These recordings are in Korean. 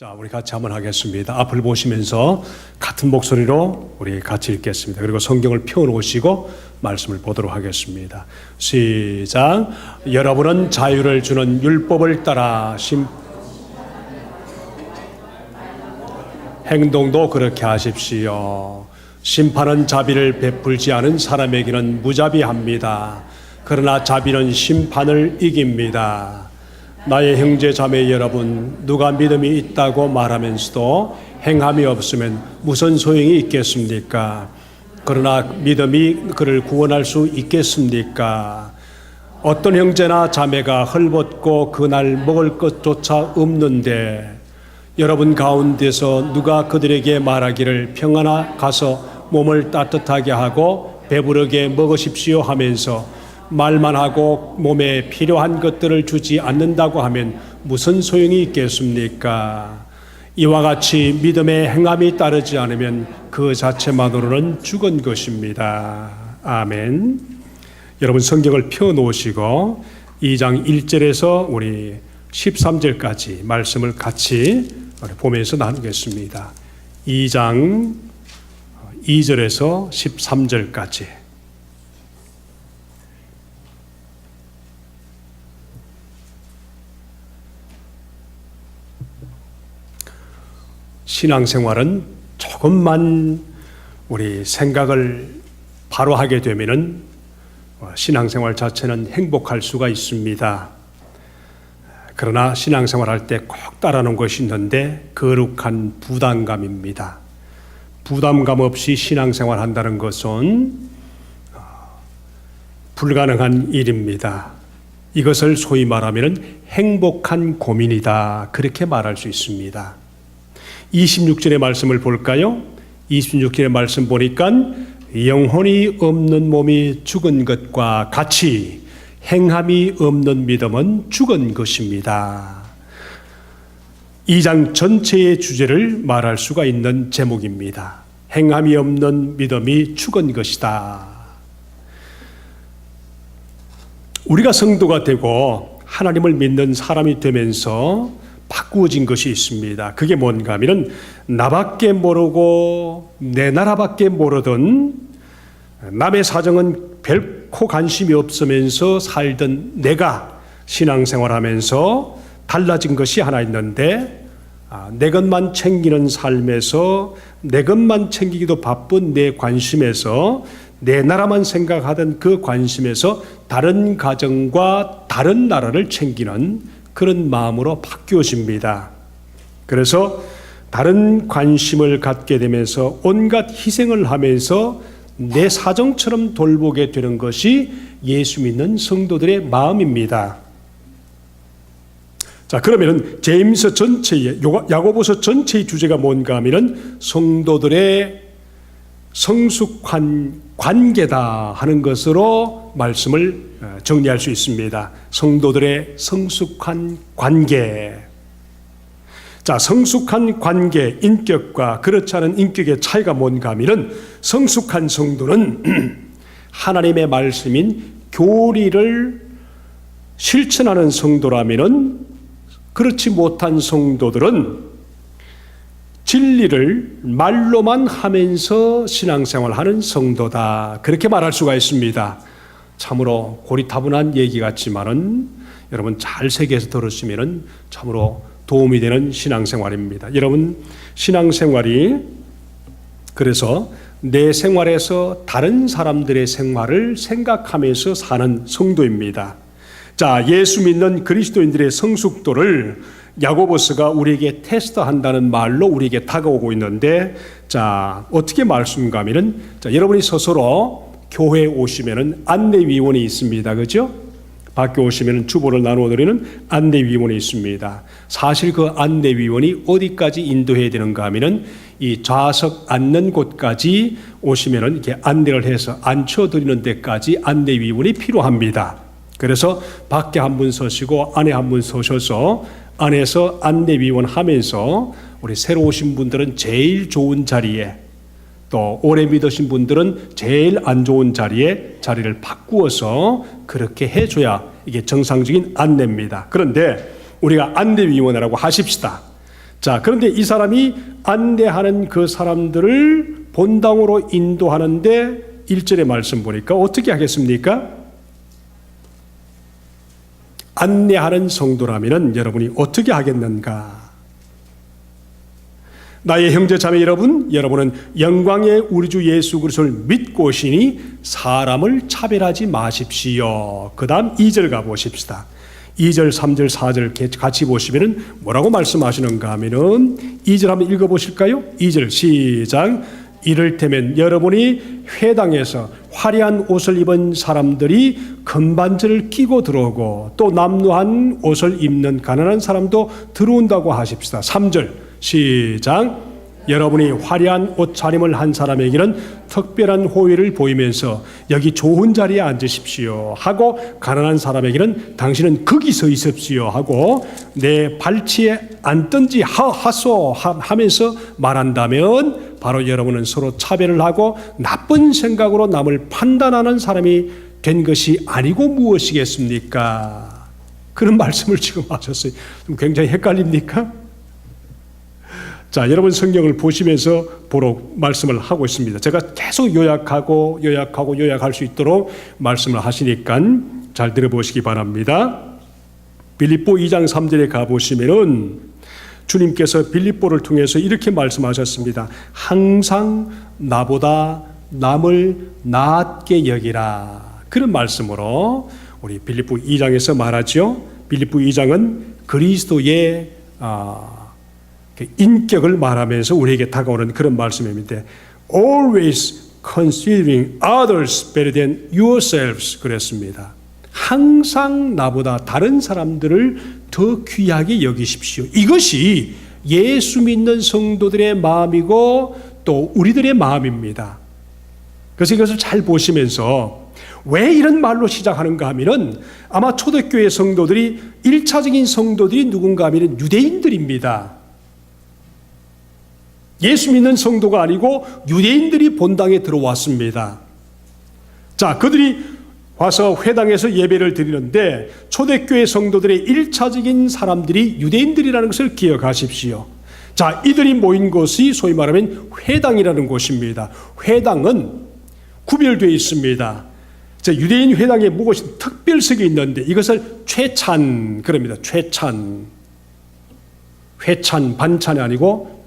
자, 우리 같이 한번 하겠습니다. 앞을 보시면서 같은 목소리로 우리 같이 읽겠습니다. 그리고 성경을 펴놓으시고 말씀을 보도록 하겠습니다. 시작. 여러분은 자유를 주는 율법을 따라 행동도 그렇게 하십시오. 심판은 자비를 베풀지 않은 사람에게는 무자비합니다. 그러나 자비는 심판을 이깁니다. 나의 형제 자매 여러분, 누가 믿음이 있다고 말하면서도 행함이 없으면 무슨 소용이 있겠습니까? 그러나 믿음이 그를 구원할 수 있겠습니까? 어떤 형제나 자매가 헐벗고 그날 먹을 것조차 없는데 여러분 가운데서 누가 그들에게 말하기를 평안하 가서 몸을 따뜻하게 하고 배부르게 먹으십시오 하면서 말만 하고 몸에 필요한 것들을 주지 않는다고 하면 무슨 소용이 있겠습니까? 이와 같이 믿음의 행함이 따르지 않으면 그 자체만으로는 죽은 것입니다. 아멘. 여러분 성경을 펴놓으시고 2장 1절에서 우리 13절까지 말씀을 같이 보면서 나누겠습니다. 2장 2절에서 13절까지. 신앙생활은 조금만 우리 생각을 바로 하게 되면은 신앙생활 자체는 행복할 수가 있습니다. 그러나 신앙생활 할 때 꼭 따라하는 것이 있는데 거룩한 부담감입니다. 부담감 없이 신앙생활 한다는 것은 불가능한 일입니다. 이것을 소위 말하면 행복한 고민이다. 그렇게 말할 수 있습니다. 26절의 말씀을 볼까요? 26절의 말씀 보니까 영혼이 없는 몸이 죽은 것과 같이 행함이 없는 믿음은 죽은 것입니다. 2장 전체의 주제를 말할 수가 있는 제목입니다. 행함이 없는 믿음이 죽은 것이다. 우리가 성도가 되고 하나님을 믿는 사람이 되면서 바꾸어진 것이 있습니다. 그게 뭔가 하면은 나밖에 모르고 내 나라밖에 모르던 남의 사정은 별코 관심이 없으면서 살던 내가 신앙생활하면서 달라진 것이 하나 있는데 내 것만 챙기는 삶에서 내 것만 챙기기도 바쁜 내 관심에서 내 나라만 생각하던 그 관심에서 다른 가정과 다른 나라를 챙기는 그런 마음으로 바뀌어집니다. 그래서 다른 관심을 갖게 되면서 온갖 희생을 하면서 내 사정처럼 돌보게 되는 것이 예수 믿는 성도들의 마음입니다. 자, 그러면 제임서 전체의 야고보서 전체의 주제가 뭔가 하면은 성도들의 성숙한 관계다 하는 것으로 말씀을 정리할 수 있습니다. 성도들의 성숙한 관계. 자, 성숙한 관계, 인격과 그렇지 않은 인격의 차이가 뭔가 하면은 성숙한 성도는 하나님의 말씀인 교리를 실천하는 성도라면은 그렇지 못한 성도들은 진리를 말로만 하면서 신앙생활하는 성도다. 그렇게 말할 수가 있습니다. 참으로 고리타분한 얘기 같지만은 여러분 잘 새겨서 들으시면은 참으로 도움이 되는 신앙생활입니다. 여러분 신앙생활이 그래서 내 생활에서 다른 사람들의 생활을 생각하면서 사는 성도입니다. 자, 예수 믿는 그리스도인들의 성숙도를 야고보서가 우리에게 테스트한다는 말로 우리에게 다가오고 있는데, 자, 어떻게 말씀인가 하면은, 자, 여러분이 스스로 교회에 오시면은 안내위원이 있습니다. 그죠? 밖에 오시면은 주보를 나누어 드리는 안내위원이 있습니다. 사실 그 안내위원이 어디까지 인도해야 되는가 하면은 이 좌석 앉는 곳까지 오시면은 이렇게 안내를 해서 앉혀드리는 데까지 안내위원이 필요합니다. 그래서 밖에 한 분 서시고 안에 한 분 서셔서 안에서 안내위원 하면서 우리 새로 오신 분들은 제일 좋은 자리에 또 오래 믿으신 분들은 제일 안 좋은 자리에 자리를 바꾸어서 그렇게 해줘야 이게 정상적인 안내입니다. 그런데 우리가 안내위원회라고 하십시다. 자, 그런데 이 사람이 안내하는 그 사람들을 본당으로 인도하는데 1절의 말씀 보니까 어떻게 하겠습니까? 안내하는 성도라면 여러분이 어떻게 하겠는가? 나의 형제 자매 여러분, 여러분은 영광의 우리 주 예수 그리스도를 믿고 오시니 사람을 차별하지 마십시오. 그 다음 2절 가보십시다. 2절, 3절, 4절 같이 보시면 뭐라고 말씀하시는가 하면은 2절 한번 읽어보실까요? 2절 시작. 이를테면 여러분이 회당에서 화려한 옷을 입은 사람들이 금반지를 끼고 들어오고 또 남루한 옷을 입는 가난한 사람도 들어온다고 하십시다. 3절 시작. 여러분이 화려한 옷차림을 한 사람에게는 특별한 호의를 보이면서 여기 좋은 자리에 앉으십시오 하고 가난한 사람에게는 당신은 거기 서 있으십시오 하고 내 발치에 앉든지 하소 하면서 말한다면 바로 여러분은 서로 차별을 하고 나쁜 생각으로 남을 판단하는 사람이 된 것이 아니고 무엇이겠습니까? 그런 말씀을 지금 하셨어요. 좀 굉장히 헷갈립니까? 자, 여러분 성경을 보시면서 보록 말씀을 하고 있습니다. 제가 계속 요약할 수 있도록 말씀을 하시니까 잘 들어보시기 바랍니다. 빌립보 2장 3절에 가보시면은 주님께서 빌립보를 통해서 이렇게 말씀하셨습니다. 항상 나보다 남을 낮게 여기라. 그런 말씀으로 우리 빌립보 2장에서 말하죠. 빌립보 2장은 그리스도의 인격을 말하면서 우리에게 다가오는 그런 말씀입니다. Always considering others better than yourselves 그랬습니다. 항상 나보다 다른 사람들을 더 귀하게 여기십시오. 이것이 예수 믿는 성도들의 마음이고 또 우리들의 마음입니다. 그래서 이것을 잘 보시면서 왜 이런 말로 시작하는가 하면은 아마 초대교회 성도들이 1차적인 성도들이 누군가 하면은 유대인들입니다. 예수 믿는 성도가 아니고 유대인들이 본당에 들어왔습니다. 자, 그들이 와서 회당에서 예배를 드리는데 초대교회 성도들의 1차적인 사람들이 유대인들이라는 것을 기억하십시오. 자, 이들이 모인 곳이 소위 말하면 회당이라는 곳입니다. 회당은 구별되어 있습니다. 자, 유대인 회당에 무엇이 특별석이 있는데 이것을 최찬 그럽니다. 최찬. 회찬, 반찬이 아니고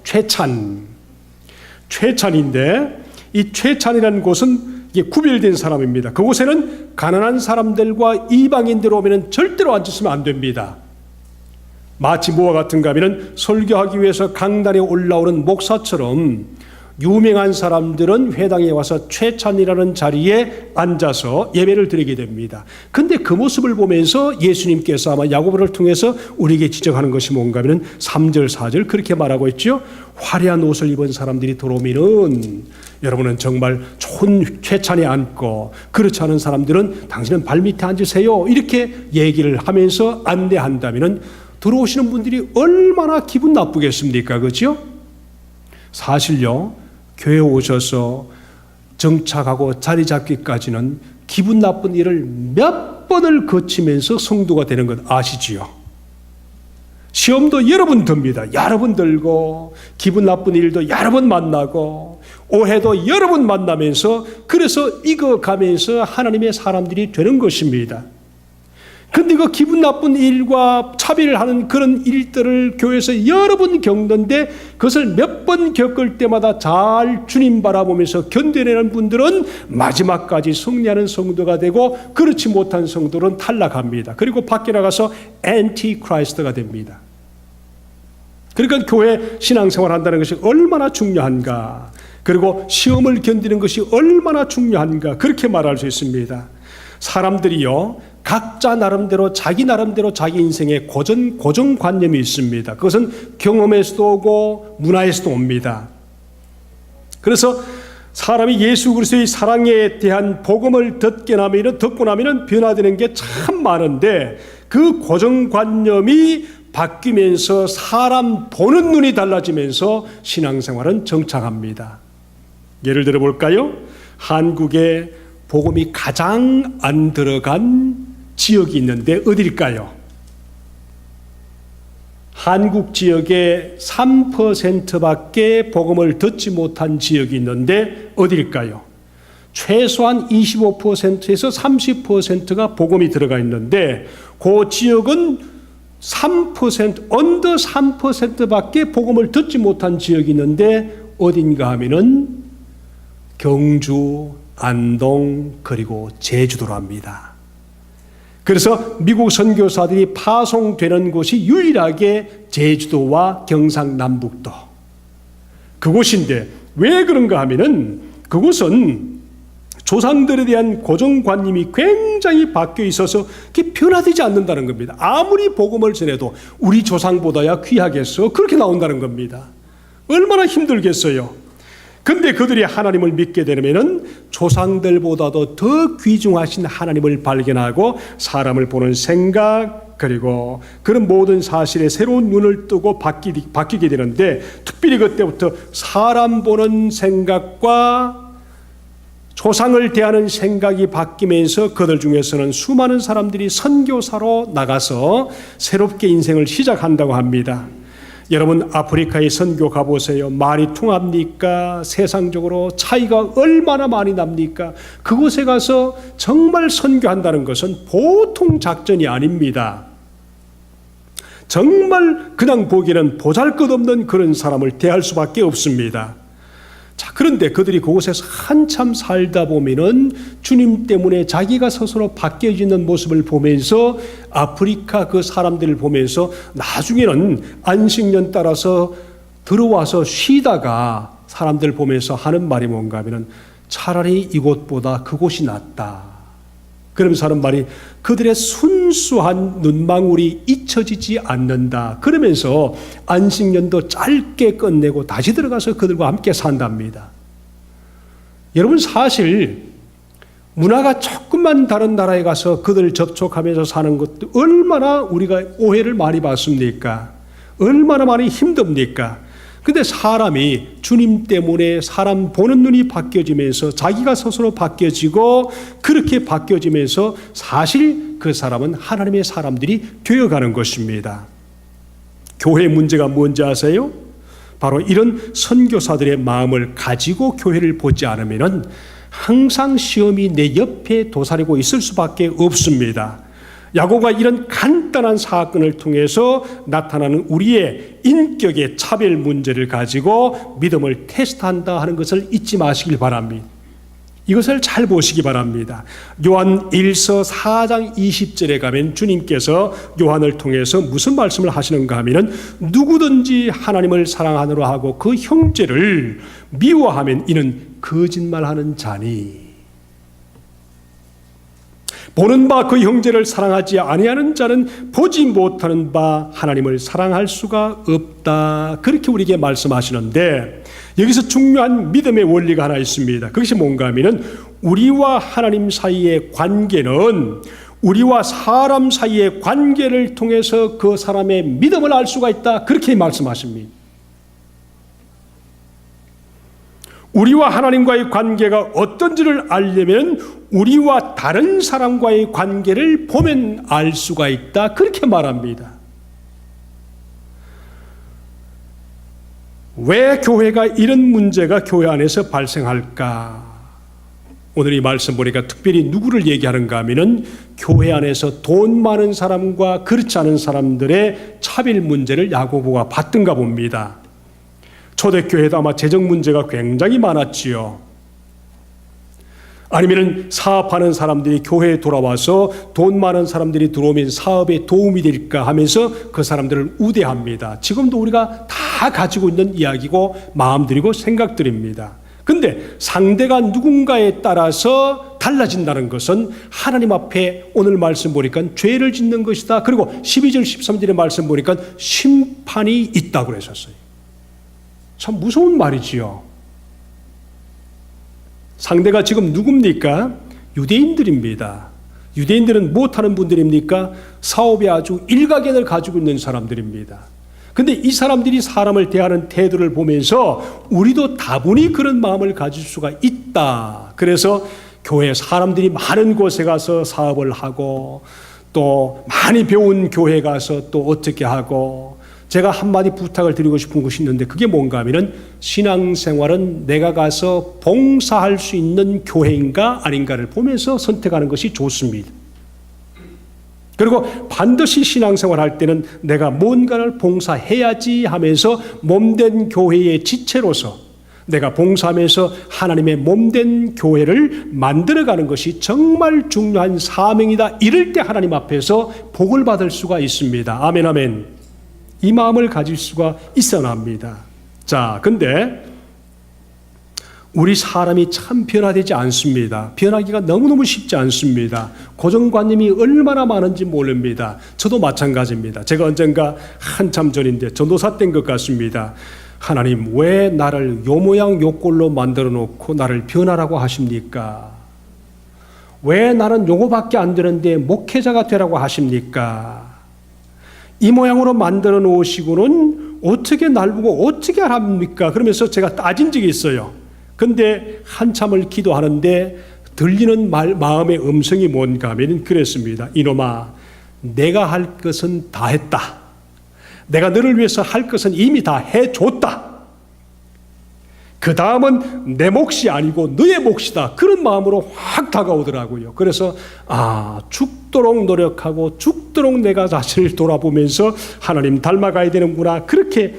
최찬인데 이 최찬이라는 곳은 이게 구별된 사람입니다. 그곳에는 가난한 사람들과 이방인들 오면 절대로 앉으시면 안 됩니다. 마치 뭐와 같은가 하면 설교하기 위해서 강단에 올라오는 목사처럼 유명한 사람들은 회당에 와서 최찬이라는 자리에 앉아서 예배를 드리게 됩니다. 근데 그 모습을 보면서 예수님께서 아마 야고보를 통해서 우리에게 지적하는 것이 뭔가 하면 3절 4절 그렇게 말하고 있죠. 화려한 옷을 입은 사람들이 들어오면은 여러분은 정말 좋은 최찬에 앉고 그렇지 않은 사람들은 당신은 발밑에 앉으세요 이렇게 얘기를 하면서 안내한다면은 들어오시는 분들이 얼마나 기분 나쁘겠습니까? 그렇죠? 사실요 교회 오셔서 정착하고 자리 잡기까지는 기분 나쁜 일을 몇 번을 거치면서 성도가 되는 것 아시지요? 시험도 여러 번 듭니다. 여러 번 들고 기분 나쁜 일도 여러 번 만나고 오해도 여러 번 만나면서 그래서 익어가면서 하나님의 사람들이 되는 것입니다. 근데 그 기분 나쁜 일과 차별하는 그런 일들을 교회에서 여러 번 겪는데 그것을 몇 번 겪을 때마다 잘 주님 바라보면서 견뎌내는 분들은 마지막까지 승리하는 성도가 되고 그렇지 못한 성도는 탈락합니다. 그리고 밖에 나가서 엔티크라이스트가 됩니다. 그러니까 교회 신앙생활 한다는 것이 얼마나 중요한가, 그리고 시험을 견디는 것이 얼마나 중요한가 그렇게 말할 수 있습니다. 사람들이요 각자 나름대로 자기 인생에 고정관념이 있습니다. 그것은 경험에서도 오고 문화에서도 옵니다. 그래서 사람이 예수 그리스도의 사랑에 대한 복음을 듣고 나면 변화되는 게 참 많은데 그 고정관념이 바뀌면서 사람 보는 눈이 달라지면서 신앙생활은 정착합니다. 예를 들어 볼까요? 한국에 복음이 가장 안 들어간 지역이 있는데 어디일까요? 한국 지역에 3%밖에 복음을 듣지 못한 지역이 있는데 어딜까요? 최소한 25%에서 30%가 복음이 들어가 있는데 그 지역은 3%, 언더 3%밖에 복음을 듣지 못한 지역이 있는데 어딘가 하면은 경주, 안동, 그리고 제주도랍니다. 그래서 미국 선교사들이 파송되는 곳이 유일하게 제주도와 경상남북도 그곳인데 왜 그런가 하면은 그곳은 조상들에 대한 고정관념이 굉장히 바뀌어 있어서 그게 변화되지 않는다는 겁니다. 아무리 복음을 전해도 우리 조상보다야 귀하겠어? 그렇게 나온다는 겁니다. 얼마나 힘들겠어요? 근데 그들이 하나님을 믿게 되면은 조상들보다도 더 귀중하신 하나님을 발견하고 사람을 보는 생각 그리고 그런 모든 사실에 새로운 눈을 뜨고 바뀌게 되는데 특별히 그때부터 사람 보는 생각과 조상을 대하는 생각이 바뀌면서 그들 중에서는 수많은 사람들이 선교사로 나가서 새롭게 인생을 시작한다고 합니다. 여러분 아프리카에 선교 가보세요. 말이 통합니까? 세상적으로 차이가 얼마나 많이 납니까? 그곳에 가서 정말 선교한다는 것은 보통 작전이 아닙니다. 정말 그냥 보기에는 보잘것없는 그런 사람을 대할 수밖에 없습니다. 자, 그런데 그들이 그곳에서 한참 살다 보면은 주님 때문에 자기가 스스로 바뀌어지는 모습을 보면서 아프리카 그 사람들을 보면서 나중에는 안식년 따라서 들어와서 쉬다가 사람들 보면서 하는 말이 뭔가 하면은 차라리 이곳보다 그곳이 낫다. 그러면서 하는 말이 그들의 순수한 눈망울이 잊혀지지 않는다. 그러면서 안식년도 짧게 끝내고 다시 들어가서 그들과 함께 산답니다. 여러분 사실 문화가 조금만 다른 나라에 가서 그들 접촉하면서 사는 것도 얼마나 우리가 오해를 많이 받습니까? 얼마나 많이 힘듭니까? 근데 사람이 주님 때문에 사람 보는 눈이 바뀌어지면서 자기가 스스로 바뀌어지고 그렇게 바뀌어지면서 사실 그 사람은 하나님의 사람들이 되어가는 것입니다. 교회 문제가 뭔지 아세요? 바로 이런 선교사들의 마음을 가지고 교회를 보지 않으면 항상 시험이 내 옆에 도사리고 있을 수밖에 없습니다. 야고보가 이런 간단한 사건을 통해서 나타나는 우리의 인격의 차별 문제를 가지고 믿음을 테스트한다 하는 것을 잊지 마시길 바랍니다. 이것을 잘 보시기 바랍니다. 요한 1서 4장 20절에 가면 주님께서 요한을 통해서 무슨 말씀을 하시는가 하면 누구든지 하나님을 사랑하노라 하고 그 형제를 미워하면 이는 거짓말하는 자니 보는 바 그 형제를 사랑하지 아니하는 자는 보지 못하는 바 하나님을 사랑할 수가 없다. 그렇게 우리에게 말씀하시는데 여기서 중요한 믿음의 원리가 하나 있습니다. 그것이 뭔가 하면은 우리와 하나님 사이의 관계는 우리와 사람 사이의 관계를 통해서 그 사람의 믿음을 알 수가 있다. 그렇게 말씀하십니다. 우리와 하나님과의 관계가 어떤지를 알려면 우리와 다른 사람과의 관계를 보면 알 수가 있다. 그렇게 말합니다. 왜 교회가 이런 문제가 교회 안에서 발생할까? 오늘 이 말씀 보니까 특별히 누구를 얘기하는가 하면은 교회 안에서 돈 많은 사람과 그렇지 않은 사람들의 차별 문제를 야고보가 봤던가 봅니다. 초대교회도 아마 재정 문제가 굉장히 많았지요. 아니면 사업하는 사람들이 교회에 돌아와서 돈 많은 사람들이 들어오면 사업에 도움이 될까 하면서 그 사람들을 우대합니다. 지금도 우리가 다 가지고 있는 이야기고 마음들이고 생각들입니다. 근데 상대가 누군가에 따라서 달라진다는 것은 하나님 앞에 오늘 말씀 보니까 죄를 짓는 것이다. 그리고 12절 13절의 말씀 보니까 심판이 있다고 그러셨어요. 참 무서운 말이지요. 상대가 지금 누굽니까? 유대인들입니다. 유대인들은 못하는 분들입니까? 사업에 아주 일가견을 가지고 있는 사람들입니다. 근데 이 사람들이 사람을 대하는 태도를 보면서 우리도 다분히 그런 마음을 가질 수가 있다. 그래서 교회 사람들이 많은 곳에 가서 사업을 하고 또 많이 배운 교회 가서 또 어떻게 하고 제가 한마디 부탁을 드리고 싶은 것이 있는데 그게 뭔가 하면은 신앙생활은 내가 가서 봉사할 수 있는 교회인가 아닌가를 보면서 선택하는 것이 좋습니다. 그리고 반드시 신앙생활 할 때는 내가 뭔가를 봉사해야지 하면서 몸된 교회의 지체로서 내가 봉사하면서 하나님의 몸된 교회를 만들어가는 것이 정말 중요한 사명이다. 이럴 때 하나님 앞에서 복을 받을 수가 있습니다. 아멘, 아멘. 이 마음을 가질 수가 있어야 합니다. 자, 근데 우리 사람이 참 변화되지 않습니다. 변하기가 너무너무 쉽지 않습니다. 고정관념이 얼마나 많은지 모릅니다. 저도 마찬가지입니다. 제가 언젠가 한참 전인데 전도사 때인 것 같습니다. 하나님, 왜 나를 요 모양 요 꼴로 만들어 놓고 나를 변하라고 하십니까? 왜 나는 요거밖에 안 되는데 목회자가 되라고 하십니까? 이 모양으로 만들어 놓으시고는 어떻게 날 보고 어떻게 합니까? 그러면서 제가 따진 적이 있어요. 근데 한참을 기도하는데 들리는 마음의 음성이 뭔가 하면 그랬습니다. 이놈아, 내가 할 것은 다 했다. 내가 너를 위해서 할 것은 이미 다 해줬다. 그 다음은 내 몫이 아니고 너의 몫이다. 그런 마음으로 확 다가오더라고요. 그래서 죽도록 노력하고 죽도록 내가 자신을 돌아보면서 하나님 닮아가야 되는구나. 그렇게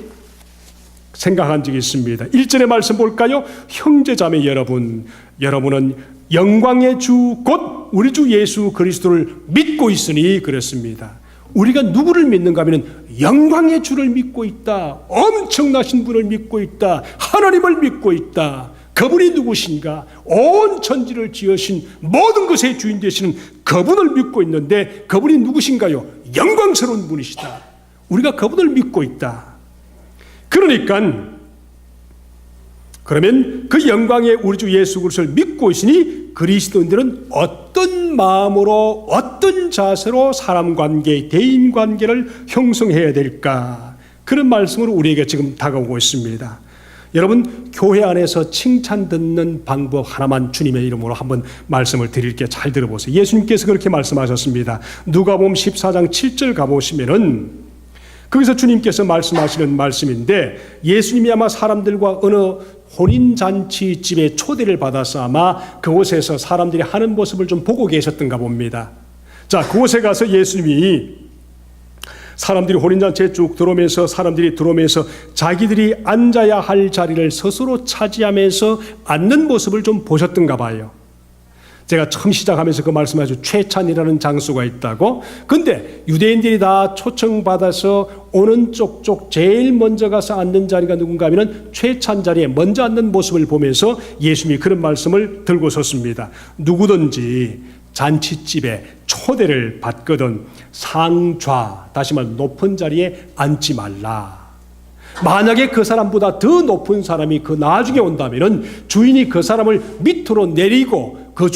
생각한 적이 있습니다. 1절의 말씀 볼까요? 형제자매 여러분, 여러분은 영광의 주 곧 우리 주 예수 그리스도를 믿고 있으니 그랬습니다. 우리가 누구를 믿는가 하면 영광의 주를 믿고 있다. 엄청나신 분을 믿고 있다. 하나님을 믿고 있다. 그분이 누구신가? 온 천지를 지으신 모든 것의 주인 되시는 그분을 믿고 있는데 그분이 누구신가요? 영광스러운 분이시다. 우리가 그분을 믿고 있다. 그러니까 그러면 그 영광의 우리 주 예수 그리스도를 믿고 있으니 그리스도인들은 어떤 마음으로 어떤 자세로 사람관계, 대인관계를 형성해야 될까? 그런 말씀으로 우리에게 지금 다가오고 있습니다. 여러분, 교회 안에서 칭찬 듣는 방법 하나만 주님의 이름으로 한번 말씀을 드릴게요. 잘 들어보세요. 예수님께서 그렇게 말씀하셨습니다. 누가복음 14장 7절 가보시면은 거기서 주님께서 말씀하시는 말씀인데 예수님이 아마 사람들과 어느 혼인잔치 집에 초대를 받아서 아마 그곳에서 사람들이 하는 모습을 좀 보고 계셨던가 봅니다. 자, 그곳에 가서 예수님이 사람들이 혼인잔치에 쭉 들어오면서 사람들이 들어오면서 자기들이 앉아야 할 자리를 스스로 차지하면서 앉는 모습을 좀 보셨던가 봐요. 제가 처음 시작하면서 그 말씀하죠. 최찬이라는 장소가 있다고. 근데 유대인들이 다 초청받아서 오는 쪽 제일 먼저 가서 앉는 자리가 누군가 하면 최찬 자리에 먼저 앉는 모습을 보면서 예수님이 그런 말씀을 들고 섰습니다. 누구든지 잔치집에 초대를 받거든 상좌, 다시 말해 높은 자리에 앉지 말라. 만약에 그 사람보다 더 높은 사람이 그 나중에 온다면 주인이 그 사람을 밑으로 내리고 그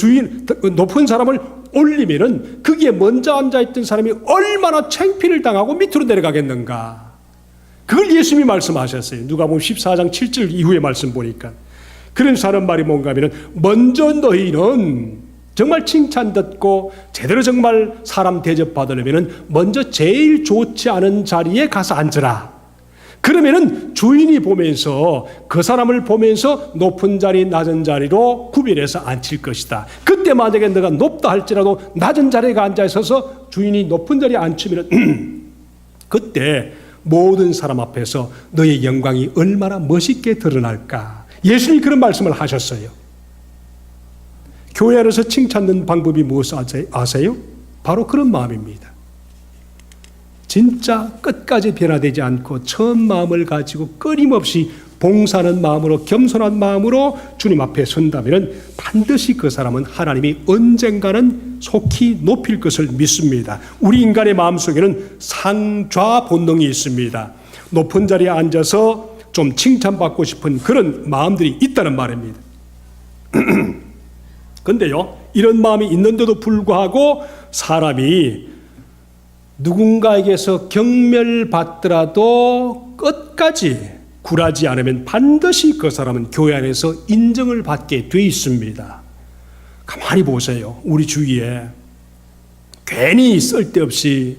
높은 사람을 올리면은 거기에 먼저 앉아있던 사람이 얼마나 창피를 당하고 밑으로 내려가겠는가. 그걸 예수님이 말씀하셨어요. 누가복음 14장 7절 이후의 말씀 보니까. 그래서 하는 말이 뭔가 하면 먼저 너희는 정말 칭찬 듣고 제대로 정말 사람 대접 받으려면 먼저 제일 좋지 않은 자리에 가서 앉으라. 그러면은 주인이 보면서 그 사람을 보면서 높은 자리 낮은 자리로 구별해서 앉힐 것이다. 그때 만약에 너가 높다 할지라도 낮은 자리에 앉아 있어서 주인이 높은 자리에 앉히면 그때 모든 사람 앞에서 너의 영광이 얼마나 멋있게 드러날까. 예수님이 그런 말씀을 하셨어요. 교회 안에서 칭찬 듣는 방법이 무엇을 아세요? 바로 그런 마음입니다. 진짜 끝까지 변화되지 않고 처음 마음을 가지고 끊임없이 봉사하는 마음으로 겸손한 마음으로 주님 앞에 선다면 반드시 그 사람은 하나님이 언젠가는 속히 높일 것을 믿습니다. 우리 인간의 마음속에는 상좌 본능이 있습니다. 높은 자리에 앉아서 좀 칭찬받고 싶은 그런 마음들이 있다는 말입니다. 그런데요, 이런 마음이 있는데도 불구하고 사람이 누군가에게서 경멸받더라도 끝까지 굴하지 않으면 반드시 그 사람은 교회 안에서 인정을 받게 돼 있습니다. 가만히 보세요. 우리 주위에 괜히 쓸데없이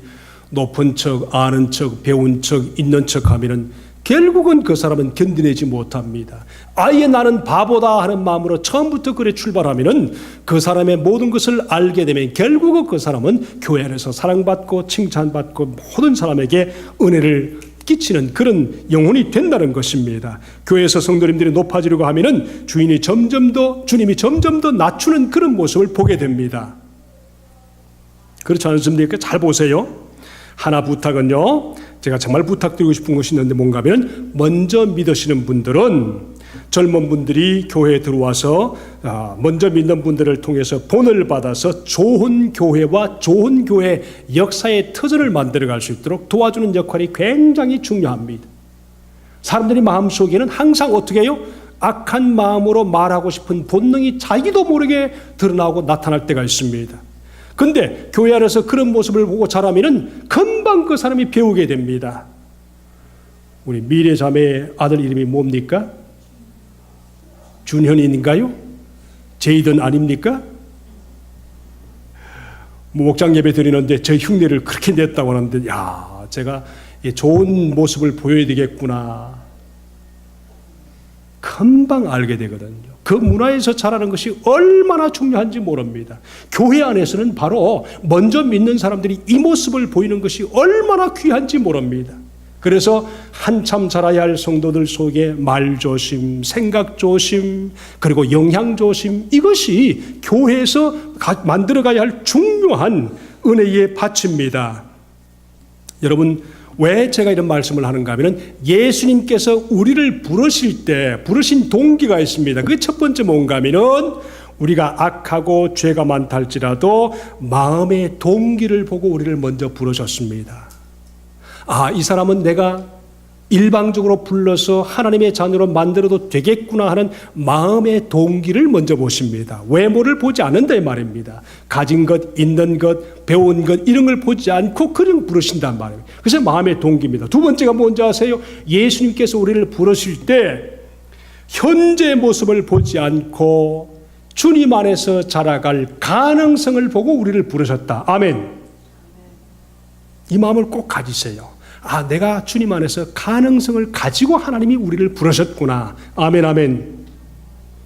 높은 척, 아는 척, 배운 척, 있는 척 하면은 결국은 그 사람은 견디내지 못합니다. 아예 나는 바보다 하는 마음으로 처음부터 그래 출발하면은 그 사람의 모든 것을 알게 되면 결국은 그 사람은 교회 안에서 사랑받고 칭찬받고 모든 사람에게 은혜를 끼치는 그런 영혼이 된다는 것입니다. 교회에서 성도님들이 높아지려고 하면은 주님이 점점 더 낮추는 그런 모습을 보게 됩니다. 그렇지 않습니까? 잘 보세요. 하나 부탁은요, 제가 정말 부탁드리고 싶은 것이 있는데 뭔가 하면, 먼저 믿으시는 분들은 젊은 분들이 교회에 들어와서 먼저 믿는 분들을 통해서 본을 받아서 좋은 교회와 좋은 교회 역사의 터전을 만들어갈 수 있도록 도와주는 역할이 굉장히 중요합니다. 사람들이 마음속에는 항상 어떻게 해요? 악한 마음으로 말하고 싶은 본능이 자기도 모르게 드러나고 나타날 때가 있습니다. 근데 교회 안에서 그런 모습을 보고 자라면은 금방 그 사람이 배우게 됩니다. 우리 미래 자매의 아들 이름이 뭡니까? 준현인가요? 제이든 아닙니까? 목장 예배 드리는데 저 흉내를 그렇게 냈다고 하는데, 야, 제가 좋은 모습을 보여야 되겠구나. 금방 알게 되거든요. 그 문화에서 자라는 것이 얼마나 중요한지 모릅니다. 교회 안에서는 바로 먼저 믿는 사람들이 이 모습을 보이는 것이 얼마나 귀한지 모릅니다. 그래서 한참 자라야 할 성도들 속에 말조심, 생각조심, 그리고 영향조심, 이것이 교회에서 만들어가야 할 중요한 은혜의 밭입니다. 여러분, 왜 제가 이런 말씀을 하는가 하면, 예수님께서 우리를 부르신 동기가 있습니다. 그게 첫 번째 뭔가 하면은, 우리가 악하고 죄가 많다 할지라도 마음의 동기를 보고 우리를 먼저 부르셨습니다. 아, 이 사람은 내가 일방적으로 불러서 하나님의 자녀로 만들어도 되겠구나 하는 마음의 동기를 먼저 보십니다. 외모를 보지 않는다 이 말입니다. 가진 것, 있는 것, 배운 것 이런 걸 보지 않고 그냥 부르신단 말이에요. 그래서 마음의 동기입니다. 두 번째가 뭔지 아세요? 예수님께서 우리를 부르실 때 현재의 모습을 보지 않고 주님 안에서 자라갈 가능성을 보고 우리를 부르셨다. 아멘. 이 마음을 꼭 가지세요. 아, 내가 주님 안에서 가능성을 가지고 하나님이 우리를 부르셨구나. 아멘, 아멘.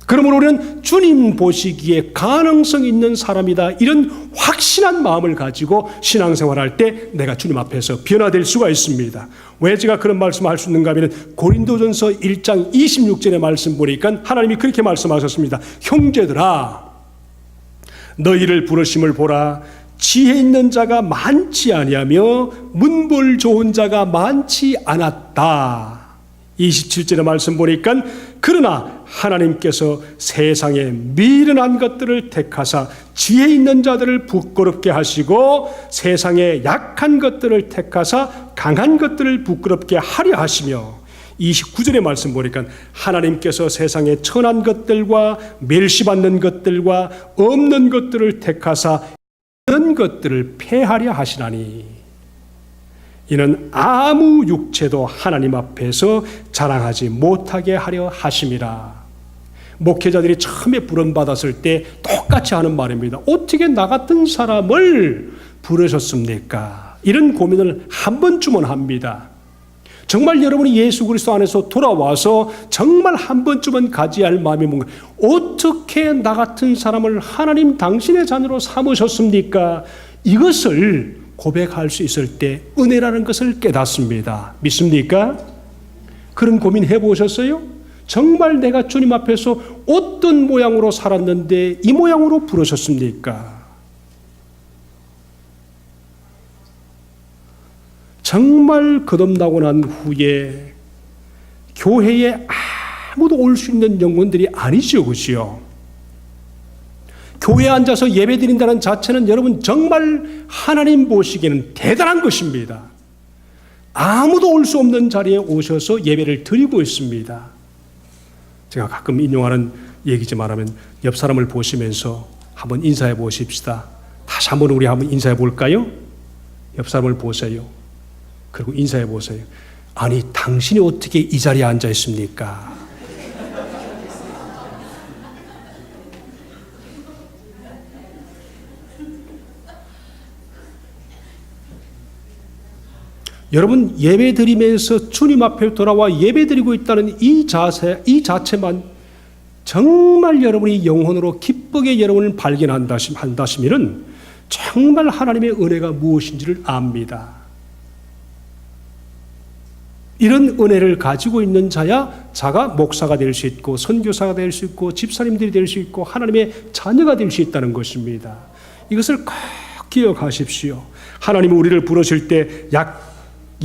그러므로 우리는 주님 보시기에 가능성 있는 사람이다. 이런 확신한 마음을 가지고 신앙생활할 때 내가 주님 앞에서 변화될 수가 있습니다. 왜 제가 그런 말씀을 할 수 있는가 하면, 고린도전서 1장 26절의 말씀 보니까 하나님이 그렇게 말씀하셨습니다. 형제들아, 너희를 부르심을 보라. 지혜 있는 자가 많지 아니하며 문벌 좋은 자가 많지 않았다. 27절의 말씀 보니까, 그러나 하나님께서 세상에 미련한 것들을 택하사 지혜 있는 자들을 부끄럽게 하시고 세상에 약한 것들을 택하사 강한 것들을 부끄럽게 하려 하시며, 29절의 말씀 보니까 하나님께서 세상에 천한 것들과 멸시받는 것들과 없는 것들을 택하사 이런 것들을 폐하려 하시나니 이는 아무 육체도 하나님 앞에서 자랑하지 못하게 하려 하심이라. 목회자들이 처음에 부름받았을 때 똑같이 하는 말입니다. 어떻게 나 같은 사람을 부르셨습니까? 이런 고민을 한 번쯤은 합니다. 정말 여러분이 예수 그리스도 안에서 돌아와서 정말 한 번쯤은 가져야 할 마음이 뭔가, 어떻게 나 같은 사람을 하나님 당신의 자녀로 삼으셨습니까? 이것을 고백할 수 있을 때 은혜라는 것을 깨닫습니다. 믿습니까? 그런 고민 해보셨어요? 정말 내가 주님 앞에서 어떤 모양으로 살았는데 이 모양으로 부르셨습니까? 정말 거듭나고 난 후에 교회에 아무도 올 수 있는 영혼들이 아니죠, 그렇지요? 교회에 앉아서 예배 드린다는 자체는 여러분 정말 하나님 보시기에는 대단한 것입니다. 아무도 올 수 없는 자리에 오셔서 예배를 드리고 있습니다. 제가 가끔 인용하는 얘기지만 하면, 옆 사람을 보시면서 한번 인사해 보십시다. 다시 한번 우리 한번 인사해 볼까요? 옆 사람을 보세요. 그리고 인사해 보세요. 아니, 당신이 어떻게 이 자리에 앉아 있습니까? 여러분 예배드리면서 주님 앞에 돌아와 예배드리고 있다는 이 자체만 정말 여러분이 영혼으로 기쁘게 여러분을 발견한다시면은 정말 하나님의 은혜가 무엇인지를 압니다. 이런 은혜를 가지고 있는 자가 목사가 될 수 있고 선교사가 될 수 있고 집사님들이 될 수 있고 하나님의 자녀가 될 수 있다는 것입니다. 이것을 꼭 기억하십시오. 하나님은 우리를 부르실 때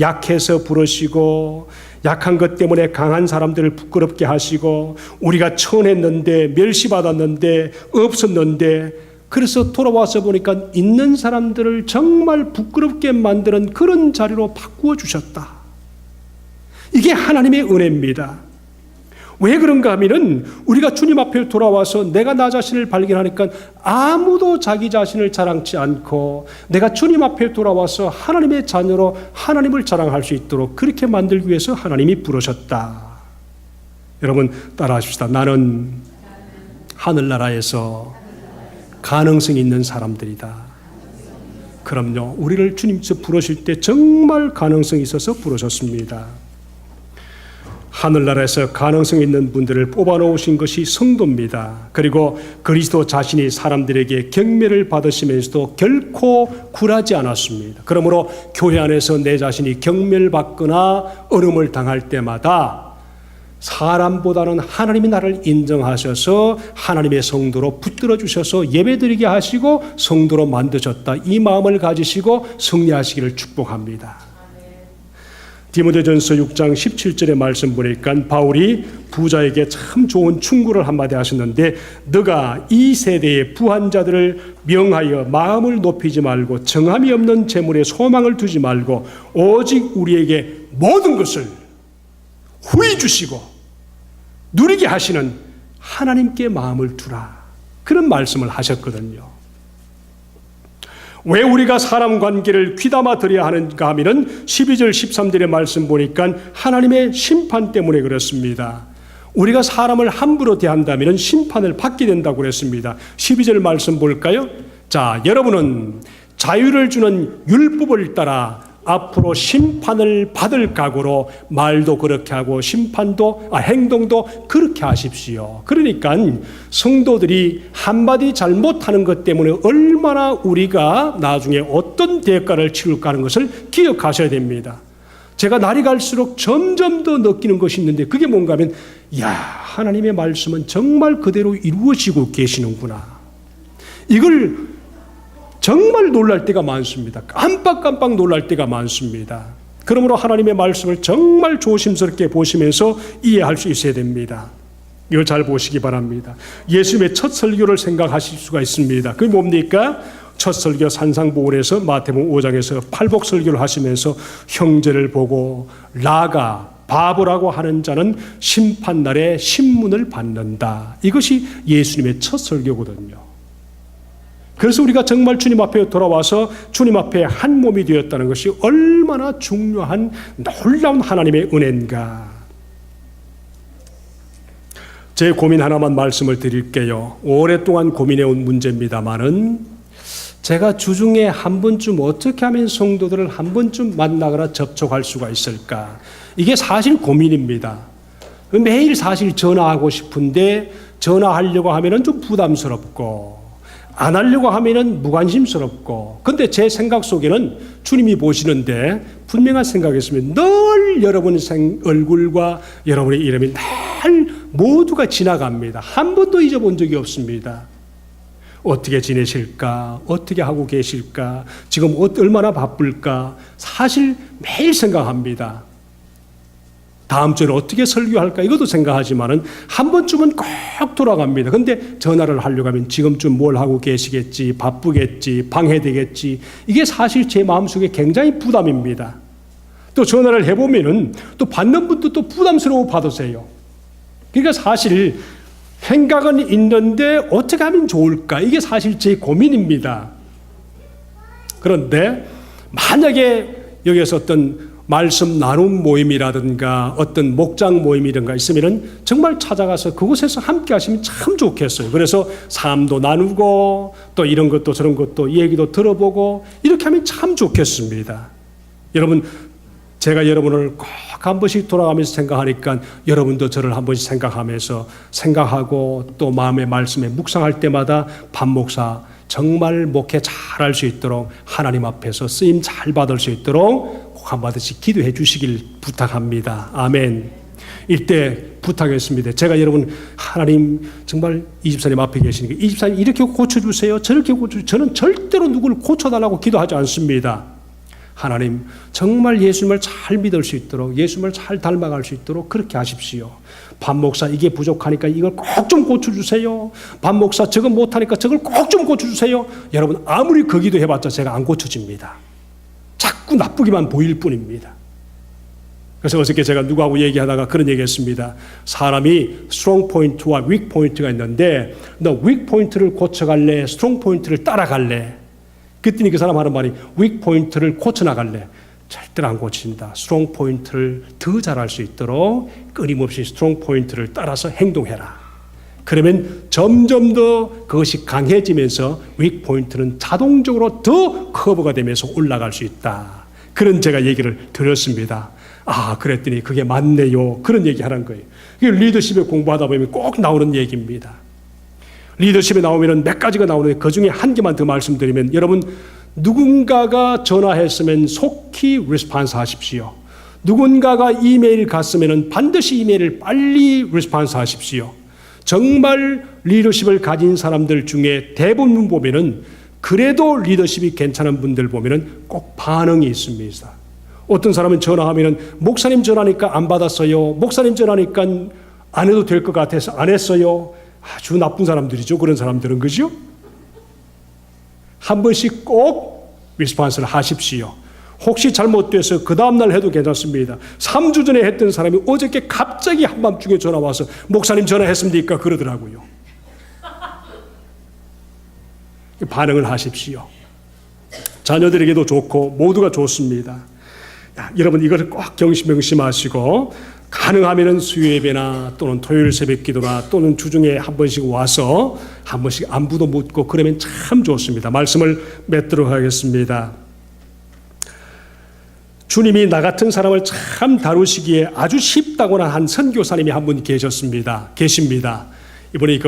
약해서 부르시고 약한 것 때문에 강한 사람들을 부끄럽게 하시고 우리가 천했는데 멸시받았는데 없었는데 그래서 돌아와서 보니까 있는 사람들을 정말 부끄럽게 만드는 그런 자리로 바꾸어 주셨다. 이게 하나님의 은혜입니다. 왜 그런가 하면은 우리가 주님 앞에 돌아와서 내가 나 자신을 발견하니까 아무도 자기 자신을 자랑치 않고 내가 주님 앞에 돌아와서 하나님의 자녀로 하나님을 자랑할 수 있도록 그렇게 만들기 위해서 하나님이 부르셨다. 여러분 따라하십시다. 나는 하늘나라에서 가능성이 있는 사람들이다. 그럼요. 우리를 주님께서 부르실 때 정말 가능성이 있어서 부르셨습니다. 하늘나라에서 가능성 있는 분들을 뽑아놓으신 것이 성도입니다. 그리고 그리스도 자신이 사람들에게 경매를 받으시면서도 결코 굴하지 않았습니다. 그러므로 교회 안에서 내 자신이 경매를 받거나 어려움을 당할 때마다 사람보다는 하나님이 나를 인정하셔서 하나님의 성도로 붙들어 주셔서 예배드리게 하시고 성도로 만드셨다. 이 마음을 가지시고 승리하시기를 축복합니다. 디모데전서 6장 17절의 말씀 보니까 바울이 부자에게 참 좋은 충고를 한마디 하셨는데 너가 이 세대의 부한자들을 명하여 마음을 높이지 말고 정함이 없는 재물에 소망을 두지 말고 오직 우리에게 모든 것을 후히 주시고 누리게 하시는 하나님께 마음을 두라. 그런 말씀을 하셨거든요. 왜 우리가 사람 관계를 귀담아 들여야 하는가 하면은 12절 13절의 말씀 보니까 하나님의 심판 때문에 그렇습니다. 우리가 사람을 함부로 대한다면 심판을 받게 된다고 그랬습니다. 12절 말씀 볼까요? 자, 여러분은 자유를 주는 율법을 따라 앞으로 심판을 받을 각오로 말도 그렇게 하고 행동도 그렇게 하십시오. 그러니까 성도들이 한마디 잘못하는 것 때문에 얼마나 우리가 나중에 어떤 대가를 치를까 하는 것을 기억하셔야 됩니다. 제가 날이 갈수록 점점 더 느끼는 것이 있는데 그게 뭔가 하면 하나님의 말씀은 정말 그대로 이루어지고 계시는구나. 이걸 정말 놀랄 때가 많습니다. 깜빡깜빡 놀랄 때가 많습니다. 그러므로 하나님의 말씀을 정말 조심스럽게 보시면서 이해할 수 있어야 됩니다. 이거 잘 보시기 바랍니다. 예수님의 첫 설교를 생각하실 수가 있습니다. 그게 뭡니까? 첫 설교 산상보훈에서 마태복음 5장에서 팔복 설교를 하시면서 형제를 보고 라가 바보라고 하는 자는 심판날에 신문을 받는다. 이것이 예수님의 첫 설교거든요. 그래서 우리가 정말 주님 앞에 돌아와서 주님 앞에 한 몸이 되었다는 것이 얼마나 중요한 놀라운 하나님의 은혜인가. 제 고민 하나만 말씀을 드릴게요. 오랫동안 고민해온 문제입니다만은 제가 주중에 한 번쯤 어떻게 하면 성도들을 한 번쯤 만나거나 접촉할 수가 있을까. 이게 사실 고민입니다. 매일 사실 전화하고 싶은데 전화하려고 하면은 좀 부담스럽고 안 하려고 하면은 무관심스럽고, 근데 제 생각 속에는 주님이 보시는데 분명한 생각이 있으면 늘 여러분 얼굴과 여러분의 이름이 늘 모두가 지나갑니다. 한 번도 잊어본 적이 없습니다. 어떻게 지내실까? 어떻게 하고 계실까? 지금 얼마나 바쁠까? 사실 매일 생각합니다. 다음 주에 어떻게 설교할까? 이것도 생각하지만은 한 번쯤은 꼭 돌아갑니다. 근데 전화를 하려고 하면 지금쯤 뭘 하고 계시겠지, 바쁘겠지, 방해되겠지. 이게 사실 제 마음속에 굉장히 부담입니다. 또 전화를 해보면은 또 받는 분도 또 부담스러워 받으세요. 그러니까 사실 생각은 있는데 어떻게 하면 좋을까? 이게 사실 제 고민입니다. 그런데 만약에 여기서 어떤 말씀 나눔 모임이라든가 어떤 목장 모임이든가 있으면은 정말 찾아가서 그곳에서 함께 하시면 참 좋겠어요. 그래서 삶도 나누고 또 이런 것도 저런 것도 얘기도 들어보고 이렇게 하면 참 좋겠습니다. 여러분 제가 여러분을 꼭 한 번씩 돌아가면서 생각하니까 여러분도 저를 한 번씩 생각하면서 생각하고 또 마음의 말씀에 묵상할 때마다 반 목사 정말 목회 잘할 수 있도록 하나님 앞에서 쓰임 잘 받을 수 있도록 꼭 한 번씩 기도해 주시길 부탁합니다. 아멘. 이때 부탁했습니다. 제가 여러분 하나님 정말 이 집사님 앞에 계시니까 이 집사님 이렇게 고쳐주세요. 저렇게 고쳐주세요. 저는 절대로 누구를 고쳐달라고 기도하지 않습니다. 하나님 정말 예수님을 잘 믿을 수 있도록 예수님을 잘 닮아갈 수 있도록 그렇게 하십시오. 반 목사 이게 부족하니까 이걸 꼭 좀 고쳐주세요. 반 목사 저거 못하니까 저걸 꼭 좀 고쳐주세요. 여러분 아무리 그 기도 해봤자 제가 안 고쳐집니다. 자꾸 나쁘게만 보일 뿐입니다. 그래서 어저께 제가 누구하고 얘기하다가 그런 얘기했습니다. 사람이 스트롱 포인트와 윅 포인트가 있는데 너 윅 포인트를 고쳐갈래? 스트롱 포인트를 따라갈래? 그랬더니 그 사람 하는 말이 윅 포인트를 고쳐나갈래? 절대로 안 고친다. 스트롱 포인트를 더 잘할 수 있도록 끊임없이 스트롱 포인트를 따라서 행동해라. 그러면 점점 더 그것이 강해지면서 윅 포인트는 자동적으로 더 커버가 되면서 올라갈 수 있다. 그런 제가 얘기를 드렸습니다. 아, 그랬더니 그게 맞네요. 그런 얘기 하는 거예요. 이게 리더십에 공부하다 보면 꼭 나오는 얘기입니다. 리더십에 나오면 몇 가지가 나오는데 그 중에 한 개만 더 말씀드리면 여러분 누군가가 전화했으면 속히 리스폰스 하십시오. 누군가가 이메일 갔으면 반드시 이메일을 빨리 리스폰스 하십시오. 정말 리더십을 가진 사람들 중에 대부분 보면은 그래도 리더십이 괜찮은 분들 보면은 꼭 반응이 있습니다. 어떤 사람은 전화하면은 목사님 전화니까 안 받았어요. 목사님 전화니까 안 해도 될 것 같아서 안 했어요. 아주 나쁜 사람들이죠. 그런 사람들은 그죠? 한 번씩 꼭 리스폰스를 하십시오. 혹시 잘못돼서 그 다음날 해도 괜찮습니다. 3주 전에 했던 사람이 어저께 갑자기 한밤중에 전화 와서 목사님 전화했습니까? 그러더라고요. 반응을 하십시오. 자녀들에게도 좋고 모두가 좋습니다. 여러분 이것을 꼭 명심하시고 가능하면 수요예배나 또는 토요일 새벽 기도나 또는 주중에 한 번씩 와서 한 번씩 안부도 묻고 그러면 참 좋습니다. 말씀을 맺도록 하겠습니다. 주님이 나 같은 사람을 참 다루시기에 아주 쉽다고나 한 선교사님이 한 분 계십니다. 이분이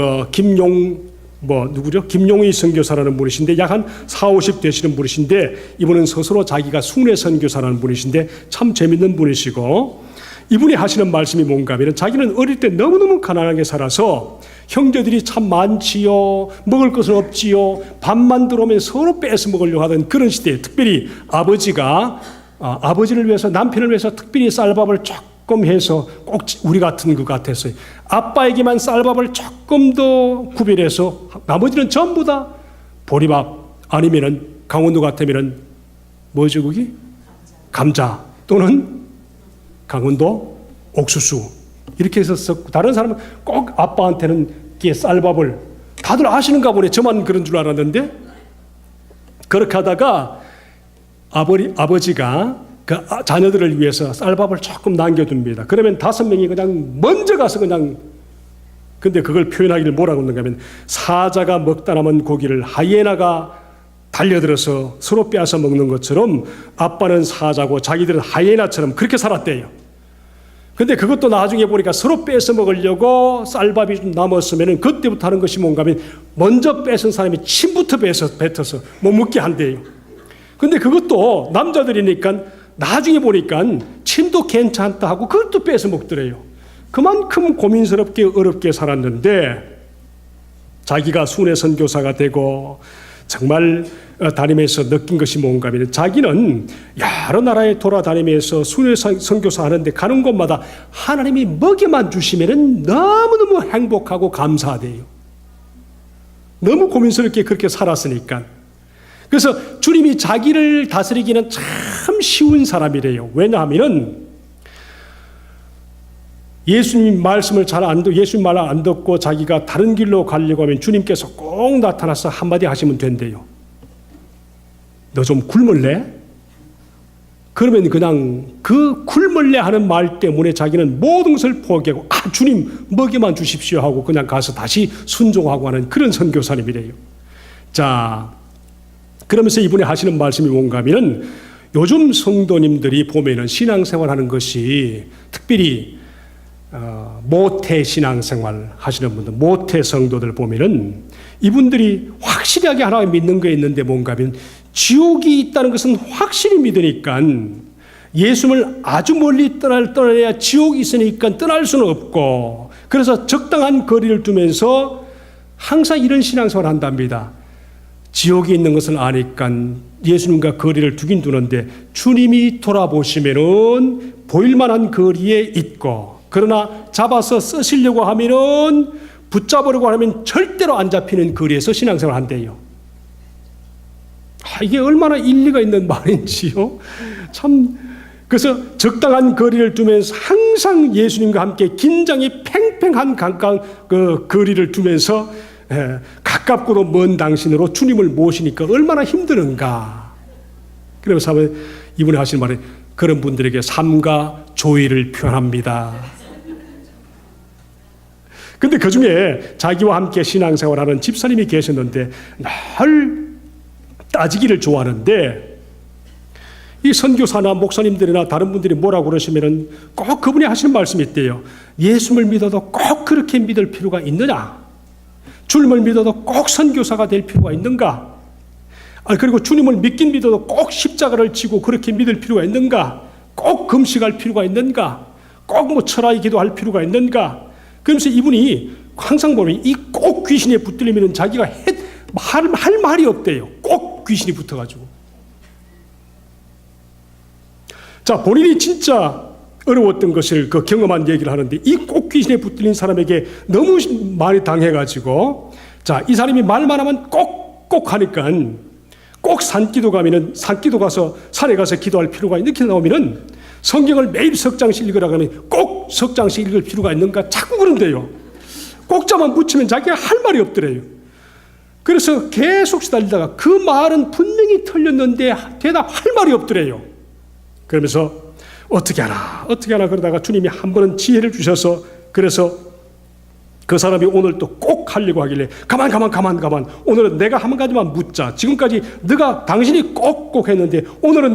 김용희 선교사라는 분이신데 약 한 40, 50 되시는 분이신데 이분은 스스로 자기가 순회 선교사라는 분이신데 참 재밌는 분이시고 이분이 하시는 말씀이 뭔가 하면 자기는 어릴 때 너무너무 가난하게 살아서 형제들이 참 많지요. 먹을 것은 없지요. 밥만 들어오면 서로 뺏어 먹으려고 하던 그런 시대에 특별히 아버지를 위해서 남편을 위해서 특별히 쌀밥을 조금 해서 꼭 우리 같은 것 같았어요. 아빠에게만 쌀밥을 조금 더 구별해서 나머지는 전부 다 보리밥 아니면은 강원도 같으면은 뭐죠 그게? 감자 또는 강원도 옥수수 이렇게 해서 썼고 다른 사람은 꼭 아빠한테는 쌀밥을 다들 아시는가 보네. 저만 그런 줄 알았는데 그렇게 하다가 아버지가 그 자녀들을 위해서 쌀밥을 조금 남겨둡니다. 그러면 5명이 그냥 먼저 가서 근데 그걸 표현하기를 뭐라고 하는가 하면 사자가 먹다 남은 고기를 하이에나가 달려들어서 서로 빼앗아 먹는 것처럼 아빠는 사자고 자기들은 하이에나처럼 그렇게 살았대요. 근데 그것도 나중에 보니까 서로 뺏어 먹으려고 쌀밥이 좀 남았으면 그때부터 하는 것이 뭔가 하면 먼저 뺏은 사람이 침부터 뱉어서 못 먹게 한대요. 근데 그것도 남자들이니까 나중에 보니까 침도 괜찮다 하고 그것도 뺏어 먹더래요. 그만큼 고민스럽게 어렵게 살았는데 자기가 순회 선교사가 되고 정말 다니면서 느낀 것이 뭔가 하면 자기는 여러 나라에 돌아다니면서 순회 선교사 하는데 가는 곳마다 하나님이 먹여만 주시면 너무너무 행복하고 감사하대요. 너무 고민스럽게 그렇게 살았으니까. 그래서 주님이 자기를 다스리기는 참 쉬운 사람이래요. 왜냐하면 예수님 말씀을 예수님 말을 안 듣고 자기가 다른 길로 가려고 하면 주님께서 꼭 나타나서 한마디 하시면 된대요. 너 좀 굶을래? 그러면 그냥 그 굶을래 하는 말 때문에 자기는 모든 것을 포기하고 주님 먹여만 주십시오 하고 그냥 가서 다시 순종하고 하는 그런 선교사님이래요. 자, 그러면서 이분이 하시는 말씀이 뭔가 하면은 요즘 성도님들이 보면은 신앙생활하는 것이 특별히 모태 신앙생활 하시는 분들, 모태 성도들 보면은 이분들이 확실하게 하나님 믿는 게 있는데 뭔가 하면 지옥이 있다는 것은 확실히 믿으니까 예수님을 아주 멀리 떠나야 지옥이 있으니까 떠날 수는 없고, 그래서 적당한 거리를 두면서 항상 이런 신앙생활을 한답니다. 지옥이 있는 것을 아니까 예수님과 거리를 두긴 두는데 주님이 돌아보시면은 보일만한 거리에 있고, 그러나 잡아서 쓰시려고 하면은 붙잡으려고 하면 절대로 안 잡히는 거리에서 신앙생활을 한대요. 이게 얼마나 일리가 있는 말인지요. 참, 그래서 적당한 거리를 두면서 항상 예수님과 함께 긴장이 팽팽한 그 거리를 두면서 가깝고도 먼 당신으로 주님을 모시니까 얼마나 힘드는가. 그래서 이분이 하시는 말은 그런 분들에게 삶과 조의를 표현합니다. 근데 그 중에 자기와 함께 신앙생활하는 집사님이 계셨는데 늘 따지기를 좋아하는데, 이 선교사나 목사님들이나 다른 분들이 뭐라고 그러시면은 꼭 그분이 하시는 말씀이 있대요. 예수를 믿어도 꼭 그렇게 믿을 필요가 있느냐? 주님을 믿어도 꼭 선교사가 될 필요가 있는가? 그리고 주님을 믿긴 믿어도 꼭 십자가를 지고 그렇게 믿을 필요가 있는가? 꼭 금식할 필요가 있는가? 꼭 뭐 철학의 기도할 필요가 있는가? 그러면서 이분이 항상 보면 이 꼭 귀신에 붙들리면 자기가 할 말이 없대요. 꼭 귀신이 붙어가지고. 자, 본인이 진짜 어려웠던 것을 그 경험한 얘기를 하는데, 이 꼭 귀신에 붙들린 사람에게 너무 많이 당해가지고, 자, 이 사람이 말만 하면 꼭 하니까 꼭 산기도 가면은 산기도 가서 산에 가서 기도할 필요가 이렇게 나오면은 성경을 매일 석 장씩 읽으라 그러면 꼭 석 장씩 읽을 필요가 있는가 자꾸 그런대요. 꼭자만 붙이면 자기가 할 말이 없더래요. 그래서 계속 시달리다가 그 말은 분명히 틀렸는데 대답할 말이 없더래요. 그러면서 어떻게 하나 그러다가 주님이 한 번은 지혜를 주셔서, 그래서 그 사람이 오늘 또 꼭 하려고 하길래 가만 오늘은 내가 한 가지만 묻자. 지금까지 당신이 꼭 했는데 오늘은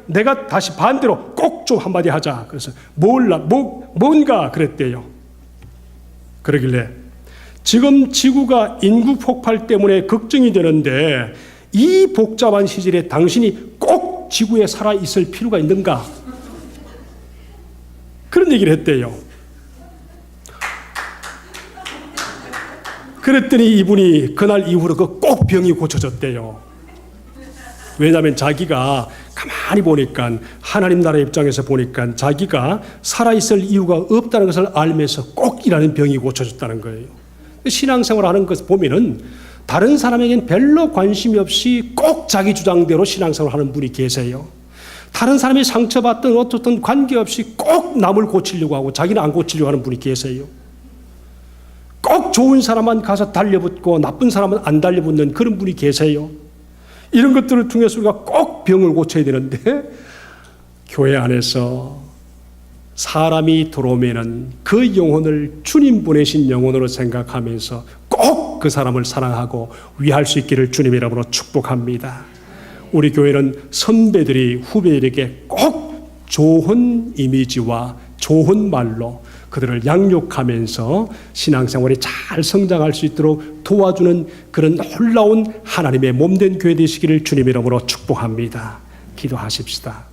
내가 다시 반대로 꼭 좀 한마디 하자. 그래서 뭔가 그랬대요. 그러길래 지금 지구가 인구 폭발 때문에 걱정이 되는데 이 복잡한 시절에 당신이 꼭 지구에 살아 있을 필요가 있는가? 그런 얘기를 했대요. 그랬더니 이분이 그날 이후로 그 꼭 병이 고쳐졌대요. 왜냐하면 자기가 가만히 보니까, 하나님 나라 입장에서 보니까 자기가 살아있을 이유가 없다는 것을 알면서 꼭 이라는 병이 고쳐졌다는 거예요. 신앙생활 하는 것 보면은 다른 사람에겐 별로 관심이 없이 꼭 자기 주장대로 신앙생활 하는 분이 계세요. 다른 사람이 상처받든 어떻든 관계없이 꼭 남을 고치려고 하고 자기는 안 고치려고 하는 분이 계세요. 꼭 좋은 사람만 가서 달려붙고 나쁜 사람은 안 달려붙는 그런 분이 계세요. 이런 것들을 통해서 우리가 꼭 병을 고쳐야 되는데, 교회 안에서 사람이 들어오면은 그 영혼을 주님 보내신 영혼으로 생각하면서 꼭 그 사람을 사랑하고 위할 수 있기를 주님의 이름으로 축복합니다. 우리 교회는 선배들이 후배들에게 꼭 좋은 이미지와 좋은 말로 그들을 양육하면서 신앙생활이 잘 성장할 수 있도록 도와주는 그런 놀라운 하나님의 몸된 교회 되시기를 주님의 이름으로 축복합니다. 기도하십시다.